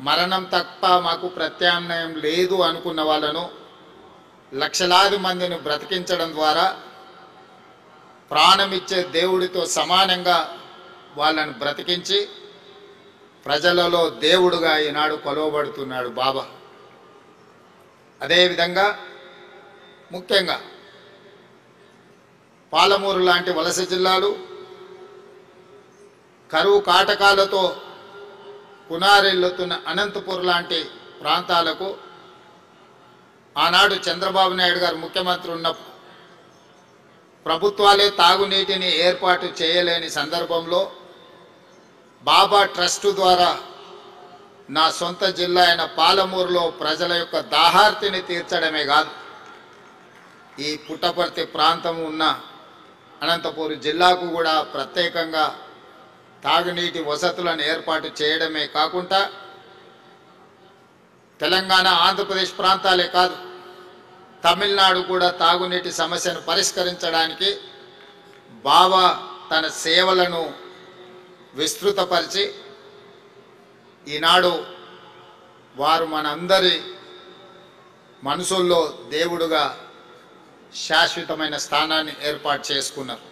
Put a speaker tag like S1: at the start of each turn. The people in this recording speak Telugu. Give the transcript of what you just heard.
S1: మరణం తప్ప మాకు ప్రత్యామ్నాయం లేదు అనుకున్న వాళ్ళను లక్షలాది మందిని బ్రతికించడం ద్వారా ప్రాణమిచ్చే దేవుడితో సమానంగా వాళ్ళను బ్రతికించి ప్రజలలో దేవుడుగా ఈనాడు కొలవబడుతున్నాడు బాబా. అదేవిధంగా ముఖ్యంగా పాలమూరు లాంటి వలస జిల్లాలు కరువు కాటకాలతో కునారెల్లుతున్న అనంతపూర్ లాంటి ప్రాంతాలకు ఆనాడు చంద్రబాబు నాయుడు గారు ముఖ్యమంత్రి ఉన్నప్పుడు ప్రభుత్వాలే తాగునీటిని ఏర్పాటు చేయలేని సందర్భంలో బాబా ట్రస్ట్ ద్వారా నా సొంత జిల్లా అయిన పాలమూరులో ప్రజల యొక్క దాహార్తిని తీర్చడమే కాదు, ఈ పుట్టపర్తి ప్రాంతం ఉన్న అనంతపూర్ జిల్లాకు కూడా ప్రత్యేకంగా తాగునీటి వసతులను ఏర్పాటు చేయడమే కాకుండా తెలంగాణ ఆంధ్రప్రదేశ్ ప్రాంతాలే కాదు తమిళనాడు కూడా తాగునీటి సమస్యను పరిష్కరించడానికి బాబా తన సేవలను విస్తృతపరిచి ఈనాడు వారు మనందరి మనసుల్లో దేవుడుగా శాశ్వతమైన స్థానాన్ని ఏర్పాటు చేసుకున్నారు.